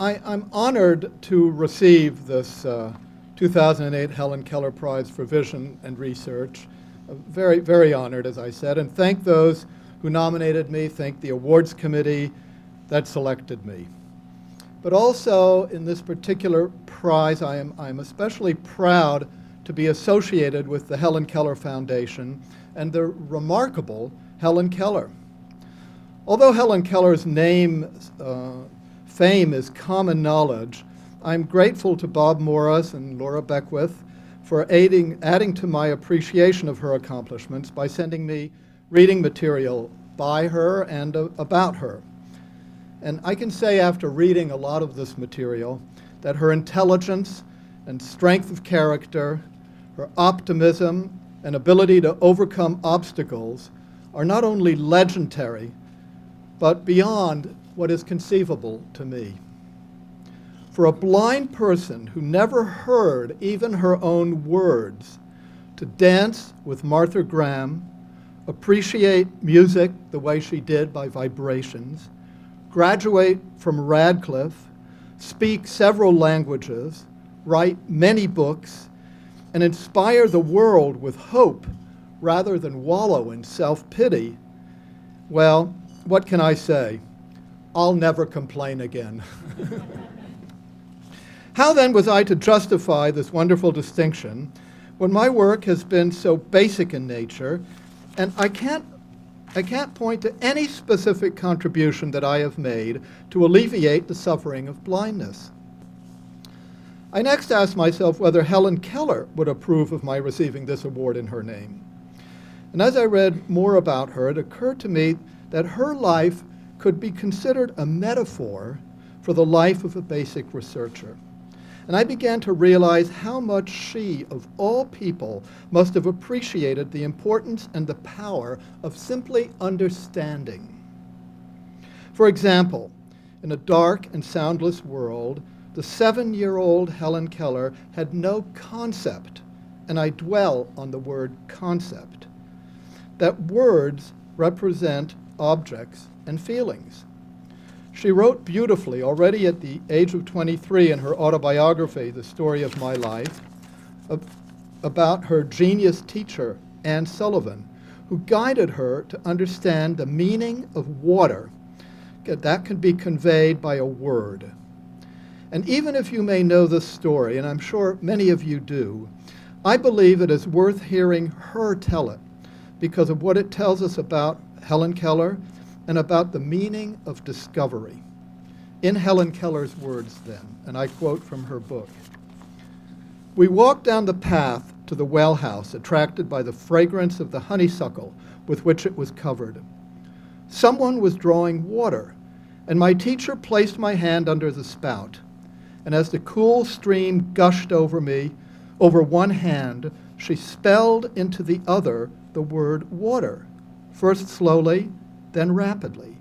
I'm honored to receive this 2008 Helen Keller Prize for Vision and Research. Very, very honored, as I said, and thank those who nominated me, thank the awards committee that selected me. But also, in this particular prize, I'm especially proud to be associated with the Helen Keller Foundation and the remarkable Helen Keller. Although Helen Keller's fame is common knowledge, I'm grateful to Bob Morris and Laura Beckwith for adding to my appreciation of her accomplishments by sending me reading material by her and about her. And I can say after reading a lot of this material that her intelligence and strength of character, her optimism and ability to overcome obstacles are not only legendary, but beyond what is conceivable to me. For a blind person who never heard even her own words, to dance with Martha Graham, appreciate music the way she did by vibrations, graduate from Radcliffe, speak several languages, write many books, and inspire the world with hope rather than wallow in self-pity, well, what can I say? I'll never complain again. How then was I to justify this wonderful distinction when my work has been so basic in nature, and I can't point to any specific contribution that I have made to alleviate the suffering of blindness? I next asked myself whether Helen Keller would approve of my receiving this award in her name. And as I read more about her, it occurred to me that her life could be considered a metaphor for the life of a basic researcher. And I began to realize how much she, of all people, must have appreciated the importance and the power of simply understanding. For example, in a dark and soundless world, the 7-year-old Helen Keller had no concept, and I dwell on the word concept, that words represent objects and feelings. She wrote beautifully already at the age of 23 in her autobiography, The Story of My Life, about her genius teacher, Anne Sullivan, who guided her to understand the meaning of water that can be conveyed by a word. And even if you may know this story, and I'm sure many of you do, I believe it is worth hearing her tell it because of what it tells us about Helen Keller and about the meaning of discovery. In Helen Keller's words then, and I quote from her book, "We walked down the path to the well house, attracted by the fragrance of the honeysuckle with which it was covered. Someone was drawing water, and my teacher placed my hand under the spout. And as the cool stream gushed over me, over one hand, she spelled into the other the word water, first slowly, then rapidly.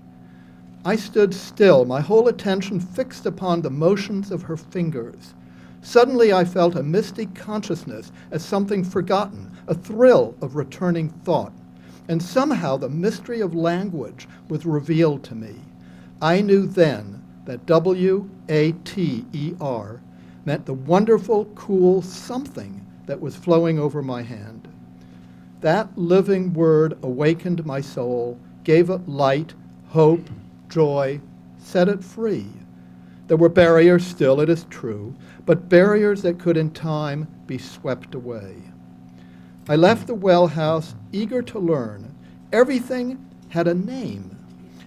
I stood still, my whole attention fixed upon the motions of her fingers. Suddenly I felt a misty consciousness as something forgotten, a thrill of returning thought. And somehow the mystery of language was revealed to me. I knew then that W-A-T-E-R meant the wonderful, cool something that was flowing over my hand. That living word awakened my soul, gave it light, hope, joy, set it free. There were barriers still, it is true, but barriers that could in time be swept away. I left the well house eager to learn. Everything had a name,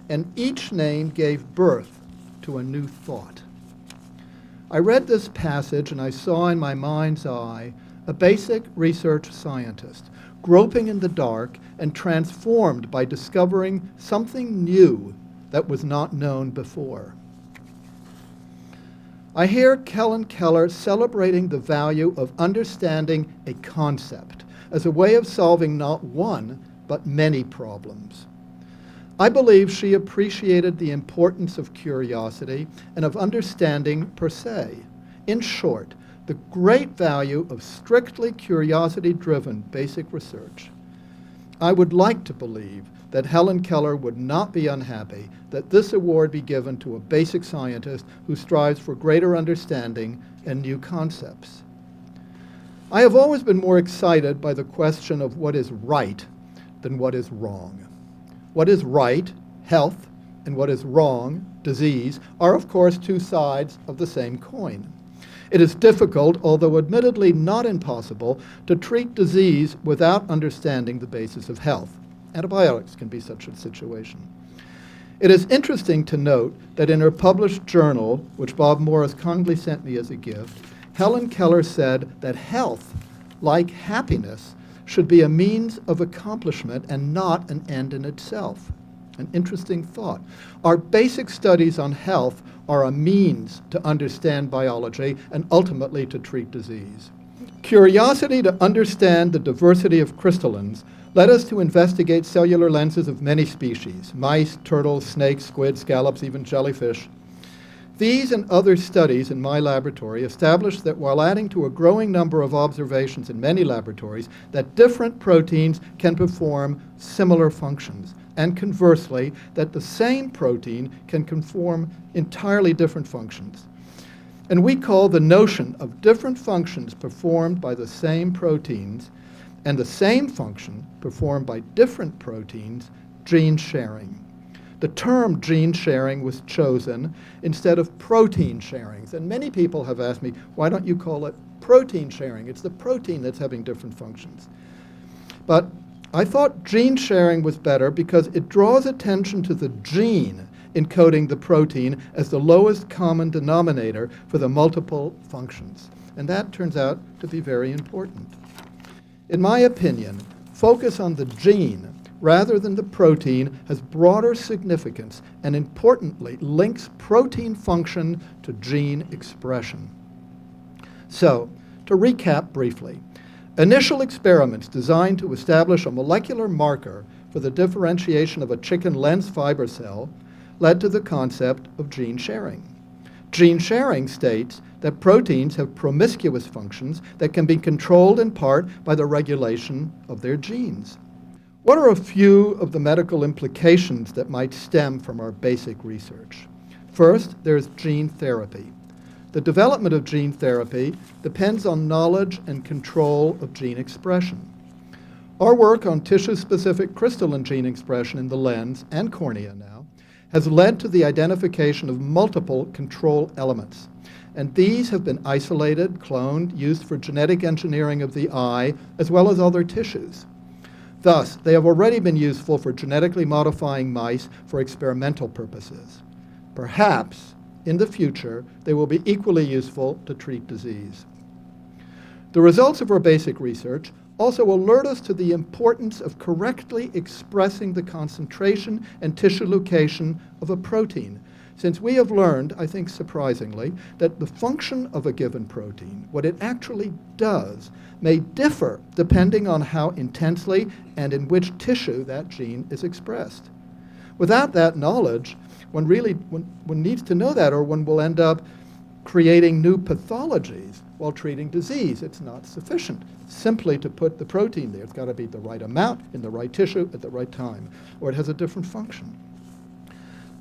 and each name gave birth to a new thought." I read this passage and I saw in my mind's eye a basic research scientist groping in the dark and transformed by discovering something new that was not known before. I hear Helen Keller celebrating the value of understanding a concept as a way of solving not one, but many problems. I believe she appreciated the importance of curiosity and of understanding per se. In short, the great value of strictly curiosity-driven basic research. I would like to believe that Helen Keller would not be unhappy that this award be given to a basic scientist who strives for greater understanding and new concepts. I have always been more excited by the question of what is right than what is wrong. What is right, health, and what is wrong, disease, are of course two sides of the same coin. It is difficult, although admittedly not impossible, to treat disease without understanding the basis of health. Antibiotics can be such a situation. It is interesting to note that in her published journal, which Bob Morris kindly sent me as a gift, Helen Keller said that health, like happiness, should be a means of accomplishment and not an end in itself. An interesting thought. Our basic studies on health are a means to understand biology and ultimately to treat disease. Curiosity to understand the diversity of crystallines led us to investigate cellular lenses of many species: mice, turtles, snakes, squids, scallops, even jellyfish. These and other studies in my laboratory established that while adding to a growing number of observations in many laboratories, that different proteins can perform similar functions, and conversely, that the same protein can perform entirely different functions. And we call the notion of different functions performed by the same proteins and the same function performed by different proteins gene sharing. The term gene sharing was chosen instead of protein sharing. And many people have asked me, why don't you call it protein sharing? It's the protein that's having different functions. But I thought gene sharing was better because it draws attention to the gene encoding the protein as the lowest common denominator for the multiple functions. And that turns out to be very important. In my opinion, focus on the gene rather than the protein has broader significance and importantly links protein function to gene expression. So, to recap briefly, initial experiments designed to establish a molecular marker for the differentiation of a chicken lens fiber cell led to the concept of gene sharing. Gene sharing states that proteins have promiscuous functions that can be controlled in part by the regulation of their genes. What are a few of the medical implications that might stem from our basic research? First, there's gene therapy. The development of gene therapy depends on knowledge and control of gene expression. Our work on tissue-specific crystalline gene expression in the lens and cornea now has led to the identification of multiple control elements. And these have been isolated, cloned, used for genetic engineering of the eye, as well as other tissues. Thus, they have already been useful for genetically modifying mice for experimental purposes. Perhaps, in the future, they will be equally useful to treat disease. The results of our basic research also alert us to the importance of correctly expressing the concentration and tissue location of a protein, since we have learned, I think surprisingly, that the function of a given protein, what it actually does, may differ depending on how intensely and in which tissue that gene is expressed. Without that knowledge, one needs to know that, or one will end up creating new pathologies while treating disease. It's not sufficient simply to put the protein there. It's got to be the right amount in the right tissue at the right time, or it has a different function.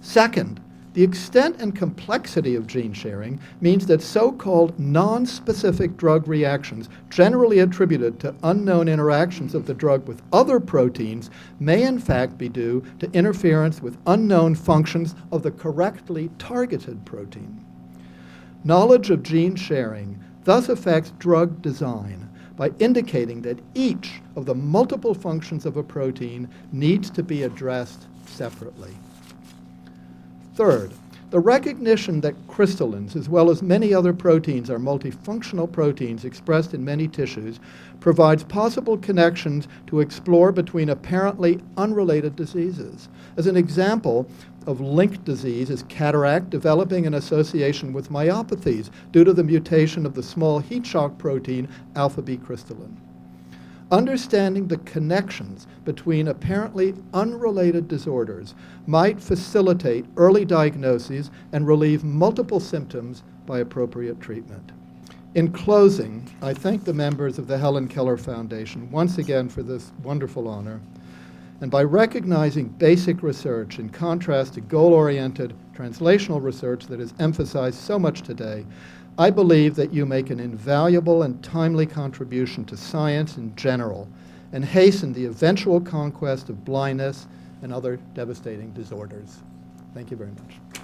Second, the extent and complexity of gene sharing means that so-called non-specific drug reactions, generally attributed to unknown interactions of the drug with other proteins, may in fact be due to interference with unknown functions of the correctly targeted protein. Knowledge of gene sharing thus affects drug design by indicating that each of the multiple functions of a protein needs to be addressed separately. Third, the recognition that crystallins, as well as many other proteins, are multifunctional proteins expressed in many tissues, provides possible connections to explore between apparently unrelated diseases. As an example of linked disease is cataract developing in association with myopathies due to the mutation of the small heat shock protein alpha-B crystallin. Understanding the connections between apparently unrelated disorders might facilitate early diagnoses and relieve multiple symptoms by appropriate treatment. In closing, I thank the members of the Helen Keller Foundation once again for this wonderful honor. And by recognizing basic research in contrast to goal-oriented translational research that is emphasized so much today, I believe that you make an invaluable and timely contribution to science in general and hasten the eventual conquest of blindness and other devastating disorders. Thank you very much.